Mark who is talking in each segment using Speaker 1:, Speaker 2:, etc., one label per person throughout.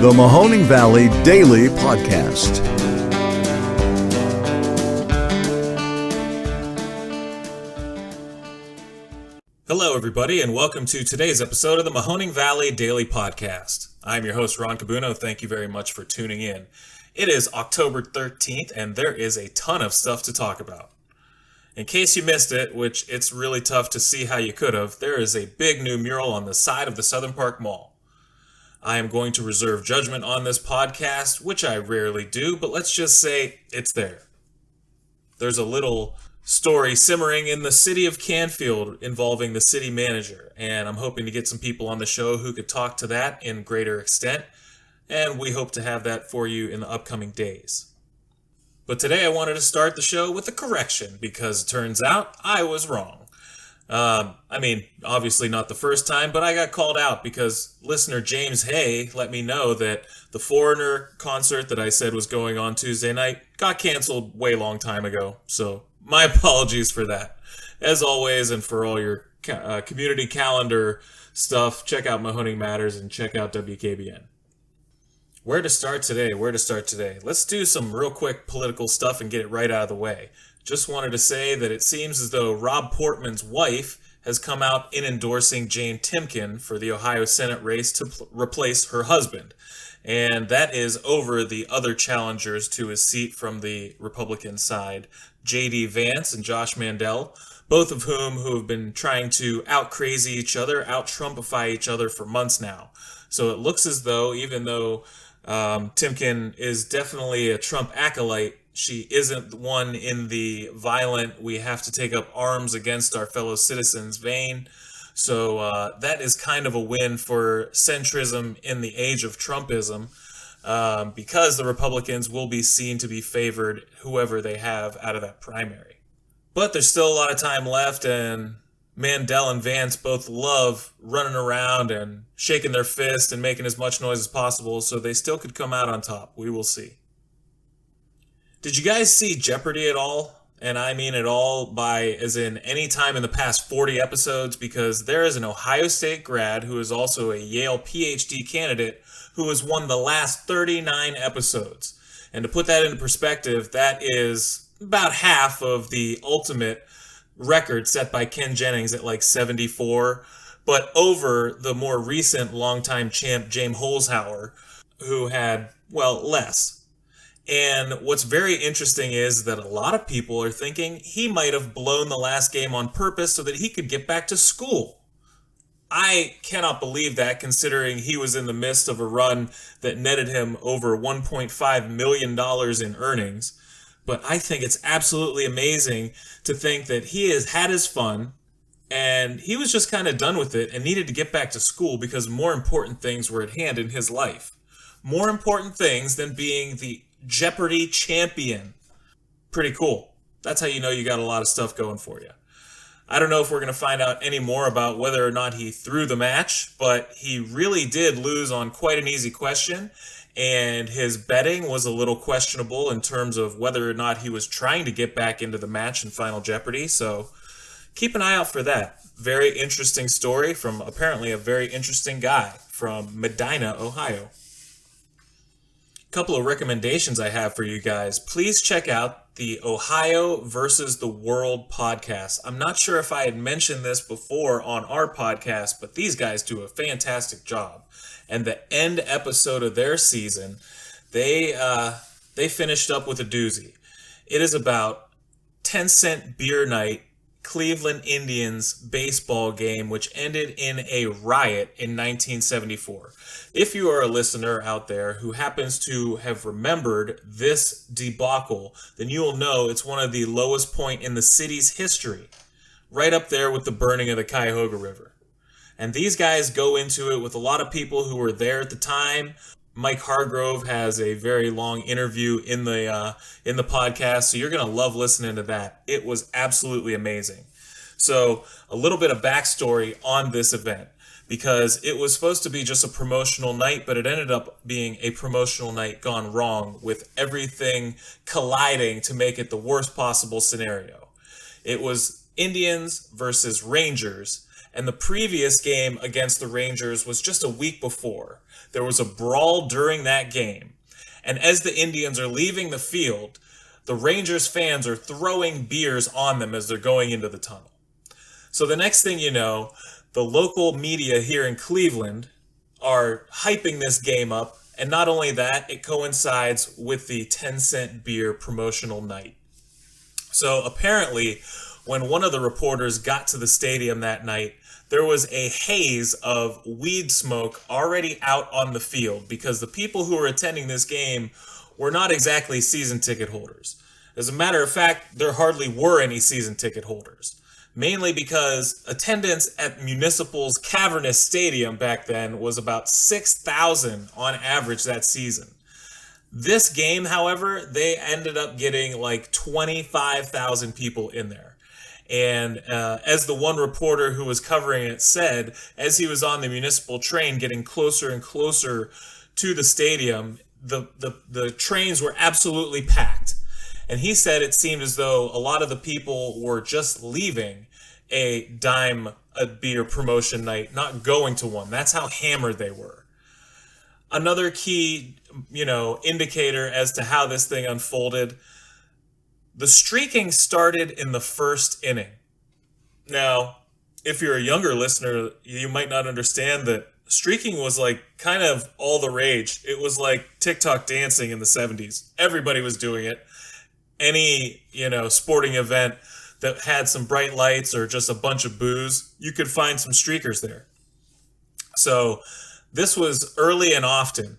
Speaker 1: The Mahoning Valley Daily Podcast.
Speaker 2: Hello, everybody, and welcome to today's episode of the Mahoning Valley Daily Podcast. I'm your host, Ron Cabuno. Thank you very much for tuning in. It is October 13th, and there is a ton of stuff to talk about. In case you missed it, which it's really tough to see how you could have, there is a big new mural on the side of the Southern Park Mall. I am going to reserve judgment on this podcast, which I rarely do, but let's just say it's there. There's a little story simmering in the city of Canfield involving the city manager, and I'm hoping to get some people on the show who could talk to that in greater extent, and we hope to have that for you in the upcoming days. But today I wanted to start the show with a correction, because it turns out I was wrong. Obviously not the first time, but I got called out because listener James Hay let me know that the Foreigner concert that I said was going on Tuesday night got canceled way long time ago, so my apologies for that. As always, and for all your community calendar stuff, check out Mahoning Matters and check out WKBN. Where to start today? Let's do some real quick political stuff and get it right out of the way. Just wanted to say that it seems as though Rob Portman's wife has come out in endorsing Jane Timken for the Ohio Senate race to replace her husband. And that is over the other challengers to his seat from the Republican side, J.D. Vance and Josh Mandel, both of who have been trying to out-crazy each other, out-Trumpify each other for months now. So it looks as though, even though Timken is definitely a Trump acolyte, she isn't one in the violent, we have to take up arms against our fellow citizens vein. So that is kind of a win for centrism in the age of Trumpism, because the Republicans will be seen to be favored whoever they have out of that primary. But there's still a lot of time left, and Mandel and Vance both love running around and shaking their fist and making as much noise as possible, so they still could come out on top. We will see. Did you guys see Jeopardy at all? And I mean at all by as in any time in the past 40 episodes, because there is an Ohio State grad who is also a Yale PhD candidate who has won the last 39 episodes. And to put that into perspective, that is about half of the ultimate record set by Ken Jennings at like 74, but over the more recent longtime champ James Holzhauer, who had, less. And what's very interesting is that a lot of people are thinking he might have blown the last game on purpose so that he could get back to school. I cannot believe that, considering he was in the midst of a run that netted him over $1.5 million in earnings. But I think it's absolutely amazing to think that he has had his fun and he was just kind of done with it and needed to get back to school because more important things were at hand in his life. More important things than being the Jeopardy champion. Pretty cool. That's how you know you got a lot of stuff going for you. I don't know if we're going to find out any more about whether or not he threw the match, but he really did lose on quite an easy question, and his betting was a little questionable in terms of whether or not he was trying to get back into the match in Final Jeopardy, so keep an eye out for that. Very interesting story from apparently a very interesting guy from Medina, Ohio. Couple of recommendations I have for you guys. Please check out the Ohio versus the World podcast. I'm not sure if I had mentioned this before on our podcast, but these guys do a fantastic job. And the end episode of their season, they finished up with a doozy. It is about 10-cent beer night Cleveland Indians baseball game, which ended in a riot in 1974. If you are a listener out there who happens to have remembered this debacle, then you will know it's one of the lowest point in the city's history, right up there with the burning of the Cuyahoga River. And these guys go into it with a lot of people who were there at the time. Mike Hargrove has a very long interview in the podcast, so you're going to love listening to that. It was absolutely amazing. So a little bit of backstory on this event, because it was supposed to be just a promotional night, but it ended up being a promotional night gone wrong, with everything colliding to make it the worst possible scenario. It was Indians versus Rangers, And the previous game against the Rangers was just a week before. There was a brawl during that game. And as the Indians are leaving the field, the Rangers fans are throwing beers on them as they're going into the tunnel. So the next thing you know, the local media here in Cleveland are hyping this game up. And not only that, it coincides with the 10-cent beer promotional night. So apparently, when one of the reporters got to the stadium that night, there was a haze of weed smoke already out on the field because the people who were attending this game were not exactly season ticket holders. As a matter of fact, there hardly were any season ticket holders, mainly because attendance at Municipal's cavernous stadium back then was about 6,000 on average that season. This game, however, they ended up getting like 25,000 people in there. And as the one reporter who was covering it said, as he was on the Municipal train getting closer and closer to the stadium, the trains were absolutely packed. And he said it seemed as though a lot of the people were just leaving a dime a beer promotion night, not going to one. That's how hammered they were. Another key, indicator as to how this thing unfolded, the streaking started in the first inning. Now, if you're a younger listener, you might not understand that streaking was like kind of all the rage. It was like TikTok dancing in the 70s. Everybody was doing it. Any, sporting event that had some bright lights or just a bunch of booze, you could find some streakers there. So this was early and often.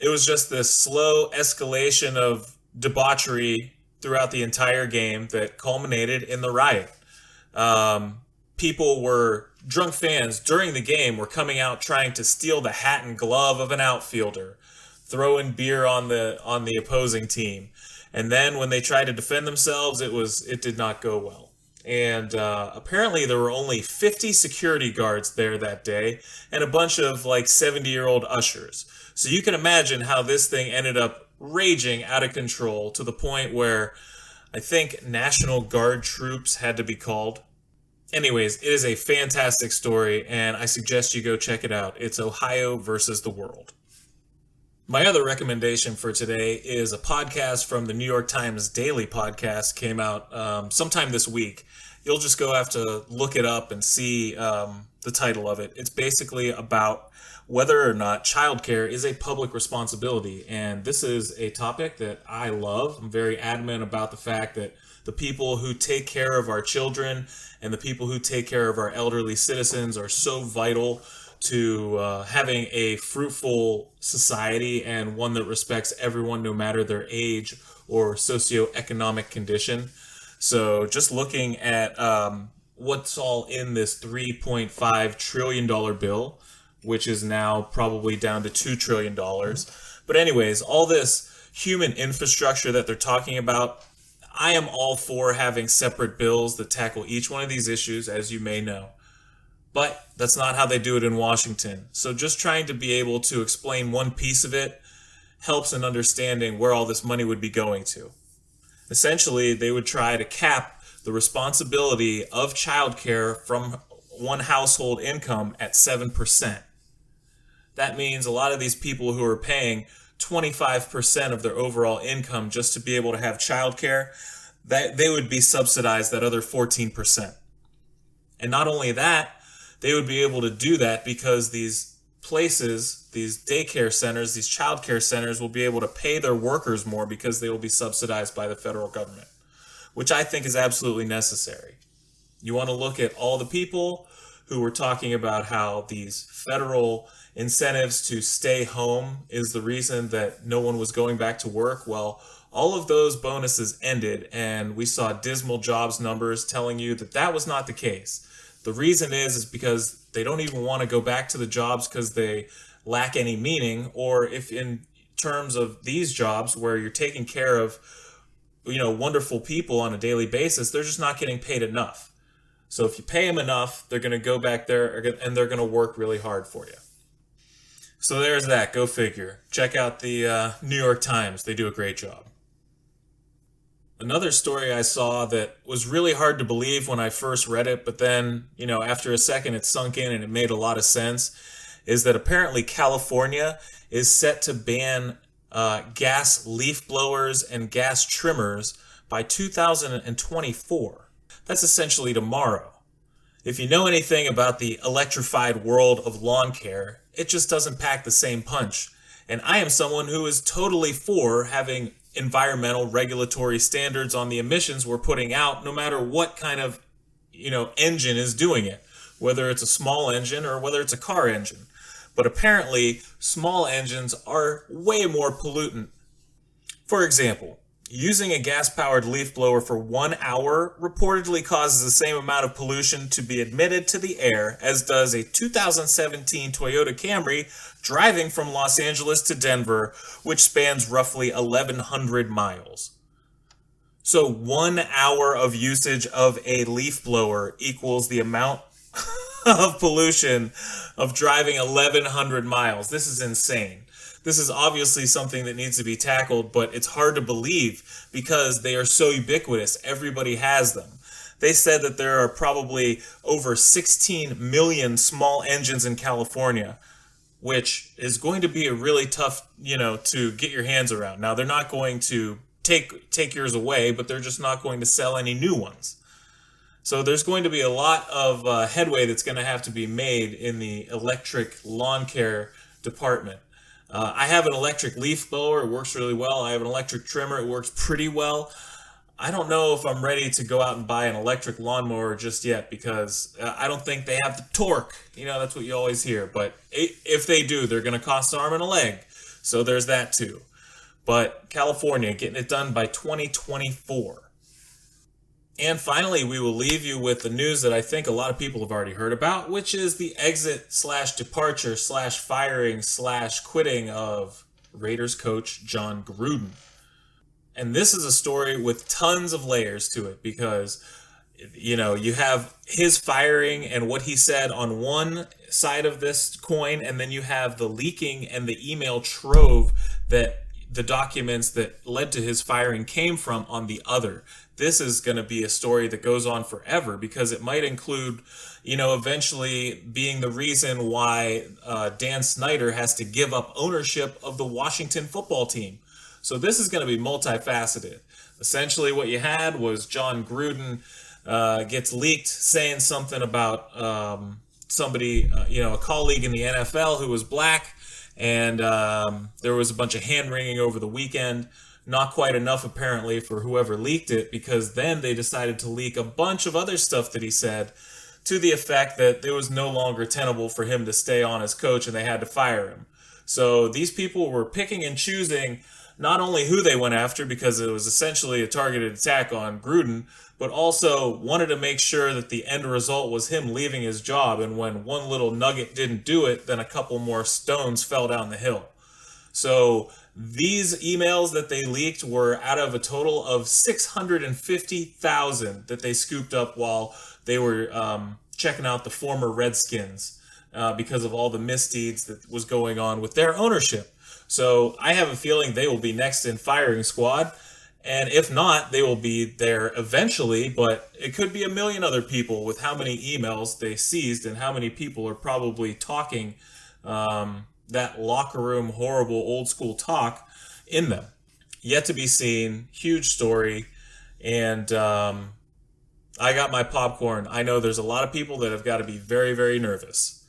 Speaker 2: It was just this slow escalation of debauchery throughout the entire game that culminated in the riot. Drunk fans during the game were coming out trying to steal the hat and glove of an outfielder, throwing beer on the opposing team. And then when they tried to defend themselves, it did not go well. And apparently there were only 50 security guards there that day and a bunch of like 70-year-old ushers. So you can imagine how this thing ended up raging out of control to the point where I think National Guard troops had to be called. Anyways, it is a fantastic story, and I suggest you go check it out. It's Ohio versus the World. My other recommendation for today is a podcast from the New York Times Daily Podcast. Came out sometime this week. You'll just go have to look it up and see the title of it. It's basically about whether or not childcare is a public responsibility. And this is a topic that I love. I'm very adamant about the fact that the people who take care of our children and the people who take care of our elderly citizens are so vital to having a fruitful society and one that respects everyone no matter their age or socioeconomic condition. So just looking at what's all in this $3.5 trillion bill, which is now probably down to $2 trillion. But anyways, all this human infrastructure that they're talking about, I am all for having separate bills that tackle each one of these issues, as you may know. But that's not how they do it in Washington. So just trying to be able to explain one piece of it helps in understanding where all this money would be going to. Essentially, they would try to cap the responsibility of childcare from one household income at 7%. That means a lot of these people who are paying 25% of their overall income just to be able to have childcare, that they would be subsidized that other 14%. And not only that, they would be able to do that because these places, these daycare centers, these childcare centers will be able to pay their workers more because they will be subsidized by the federal government, which I think is absolutely necessary. You want to look at all the people who were talking about how these federal incentives to stay home is the reason that no one was going back to work. Well, all of those bonuses ended, and we saw dismal jobs numbers telling you that that was not the case. The reason is because they don't even want to go back to the jobs because they lack any meaning, or if in terms of these jobs where you're taking care of, wonderful people on a daily basis, they're just not getting paid enough. So if you pay them enough, they're going to go back there and they're going to work really hard for you. So there's that. Go figure. Check out the New York Times. They do a great job. Another story I saw that was really hard to believe when I first read it, but then, after a second it sunk in and it made a lot of sense, is that apparently California is set to ban gas leaf blowers and gas trimmers by 2024. That's essentially tomorrow. If you know anything about the electrified world of lawn care, it just doesn't pack the same punch. And I am someone who is totally for having environmental regulatory standards on the emissions we're putting out, no matter what kind of, engine is doing it, whether it's a small engine or whether it's a car engine. But apparently, small engines are way more pollutant. For example, using a gas-powered leaf blower for 1 hour reportedly causes the same amount of pollution to be emitted to the air as does a 2017 Toyota Camry driving from Los Angeles to Denver, which spans roughly 1,100 miles. So 1 hour of usage of a leaf blower equals the amount of pollution of driving 1,100 miles. This is insane. This is obviously something that needs to be tackled, but it's hard to believe because they are so ubiquitous. Everybody has them. They said that there are probably over 16 million small engines in California, which is going to be a really tough, to get your hands around. Now, they're not going to take yours away, but they're just not going to sell any new ones. So there's going to be a lot of headway that's going to have to be made in the electric lawn care department. I have an electric leaf blower. It works really well. I have an electric trimmer. It works pretty well. I don't know if I'm ready to go out and buy an electric lawnmower just yet because I don't think they have the torque. That's what you always hear. But if they do, they're going to cost an arm and a leg. So there's that too. But California, getting it done by 2024. And finally, we will leave you with the news that I think a lot of people have already heard about, which is the exit/departure/firing/quitting of Raiders coach John Gruden. And this is a story with tons of layers to it because, you have his firing and what he said on one side of this coin, and then you have the leaking and the email trove that the documents that led to his firing came from on the other. This is going to be a story that goes on forever because it might include, eventually being the reason why Dan Snyder has to give up ownership of the Washington football team. So this is going to be multifaceted. Essentially what you had was John Gruden gets leaked saying something about somebody, a colleague in the NFL who was black, and there was a bunch of hand-wringing over the weekend. Not quite enough, apparently, for whoever leaked it, because then they decided to leak a bunch of other stuff that he said to the effect that it was no longer tenable for him to stay on as coach and they had to fire him. So these people were picking and choosing not only who they went after, because it was essentially a targeted attack on Gruden, but also wanted to make sure that the end result was him leaving his job. And when one little nugget didn't do it, then a couple more stones fell down the hill. So these emails that they leaked were out of a total of 650,000 that they scooped up while they were checking out the former Redskins because of all the misdeeds that was going on with their ownership. So I have a feeling they will be next in firing squad. And if not, they will be there eventually, but it could be a million other people with how many emails they seized and how many people are probably talking that locker room, horrible old school talk in them. Yet to be seen, huge story, and I got my popcorn. I know there's a lot of people that have got to be very, very nervous.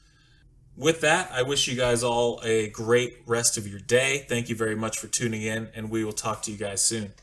Speaker 2: With that, I wish you guys all a great rest of your day. Thank you very much for tuning in, and we will talk to you guys soon.